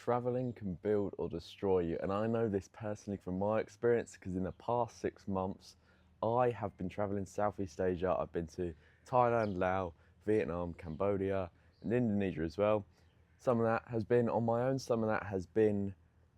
Traveling can build or destroy you. And I know this personally from my experience because in the past 6 months, I have been traveling Southeast Asia. I've been to Thailand, Laos, Vietnam, Cambodia, and Indonesia as well. Some of that has been on my own, some of that has been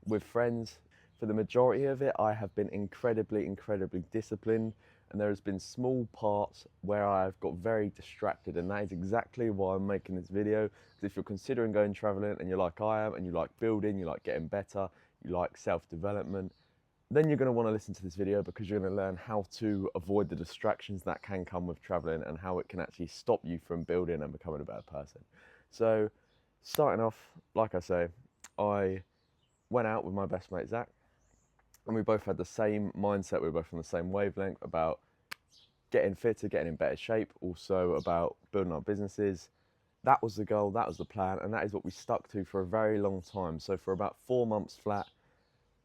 with friends. For the majority of it, I have been incredibly disciplined, and there has been small parts where I've got very distracted, and that is exactly why I'm making this video. Because if you're considering going traveling and you're like I am, and you like building, you like getting better, you like self-development, then you're going to want to listen to this video because you're going to learn how to avoid the distractions that can come with traveling and how it can actually stop you from building and becoming a better person. So starting off, like I say, I went out with my best mate Zach, and we both had the same mindset. We were both on the same wavelength about getting fitter, getting in better shape, also about building our businesses. That was the goal, that was the plan, and that is what we stuck to for a very long time. So for about 4 months flat,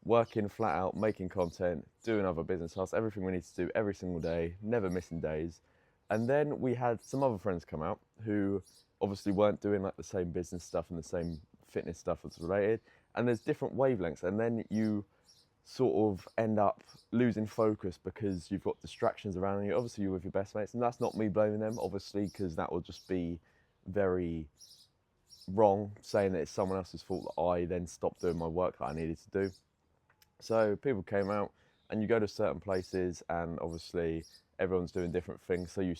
working flat out, making content, doing other business tasks, everything we need to do every single day, never missing days. And then we had some other friends come out who obviously weren't doing like the same business stuff and the same fitness stuff that's related. And there's different wavelengths, and then you sort of end up losing focus because you've got distractions around you. Obviously you're with your best mates, and that's not me blaming them, obviously, because that would just be very wrong, saying that it's someone else's fault that I then stopped doing my work that I needed to do. So people came out, and you go to certain places, and obviously everyone's doing different things, so you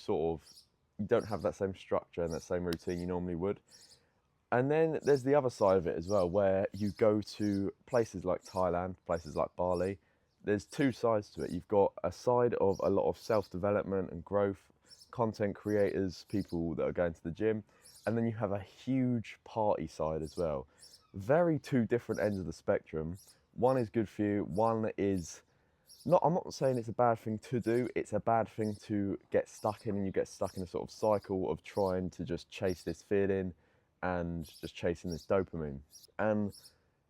don't have that same structure and that same routine you normally would. And then there's the other side of it as well, where you go to places like Thailand, places like Bali. There's two sides to it. You've got a side of a lot of self-development and growth, content creators, people that are going to the gym, and then you have a huge party side as well. Very two different ends of the spectrum. One is good for you, one is not. I'm not saying it's a bad thing to do, it's a bad thing to get stuck in, and you get stuck in a sort of cycle of trying to just chase this feeling and just chasing this dopamine. And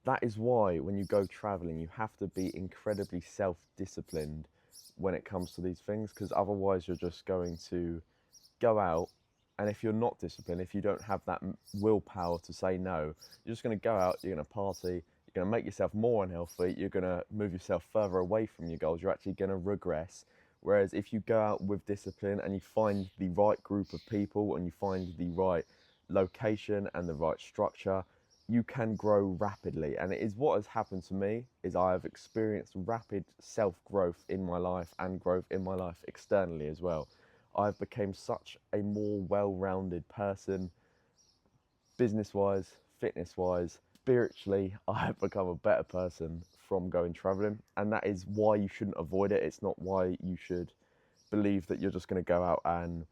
that is why when you go traveling, you have to be incredibly self-disciplined when it comes to these things, because otherwise you're just going to go out, and if you're not disciplined, if you don't have that willpower to say no, you're just going to go out, you're going to party, you're going to make yourself more unhealthy, you're going to move yourself further away from your goals, you're actually going to regress. Whereas if you go out with discipline and you find the right group of people and you find the right location and the right structure, you can grow rapidly. And it is what has happened to me, is I have experienced rapid self-growth in my life and growth in my life externally as well. I've become such a more well-rounded person, business-wise, fitness-wise, spiritually. I have become a better person from going traveling, and that is why you shouldn't avoid it. It's not why you should believe that you're just going to go out and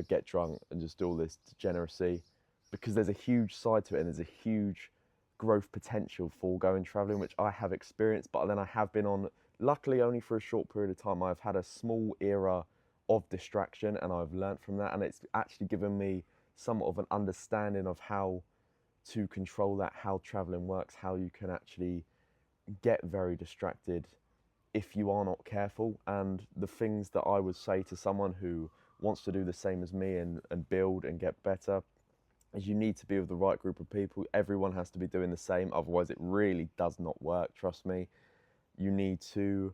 get drunk and just do all this degeneracy, because there's a huge side to it, and there's a huge growth potential for going traveling, which I have experienced. But then I have been on, luckily only for a short period of time, I've had a small era of distraction, and I've learned from that, and it's actually given me somewhat of an understanding of how to control that, how traveling works, how you can actually get very distracted if you are not careful. And the things that I would say to someone who wants to do the same as me and build and get better is you need to be with the right group of people. Everyone has to be doing the same, otherwise it really does not work, trust me. You need to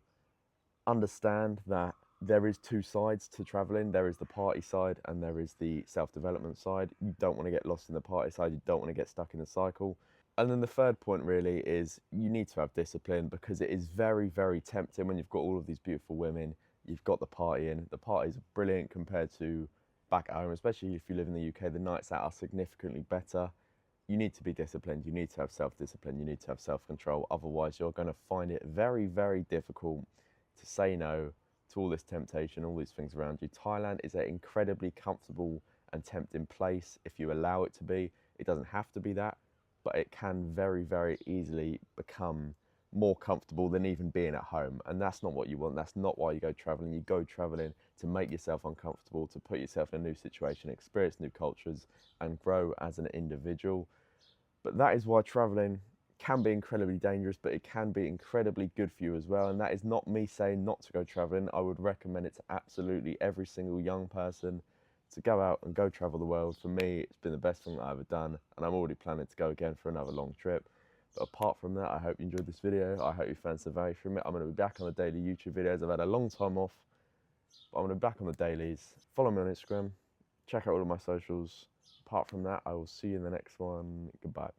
understand that there is two sides to traveling. There is the party side and there is the self-development side. You don't want to get lost in the party side, you don't want to get stuck in the cycle. And then the third point really is you need to have discipline, because it is very tempting when you've got all of these beautiful women, you've got the partying. The parties are brilliant compared to back at home, especially if you live in the UK. The nights out are significantly better. You need to be disciplined, you need to have self-discipline, you need to have self-control. Otherwise you're going to find it very difficult to say no to all this temptation, all these things around you. Thailand is an incredibly comfortable and tempting place if you allow it to be. It doesn't have to be that, but it can very easily become more comfortable than even being at home. And that's not what you want. That's not why you go traveling. You go traveling to make yourself uncomfortable, to put yourself in a new situation, experience new cultures, and grow as an individual. But that is why traveling can be incredibly dangerous, but it can be incredibly good for you as well. And that is not me saying not to go traveling. I would recommend it to absolutely every single young person to go out and go travel the world. For me, it's been the best thing that I've ever done, and I'm already planning to go again for another long trip. But apart from that, I hope you enjoyed this video. I hope you found some value from it. I'm going to be back on the daily YouTube videos. I've had a long time off, but I'm going to be back on the dailies. Follow me on Instagram. Check out all of my socials. Apart from that, I will see you in the next one. Goodbye.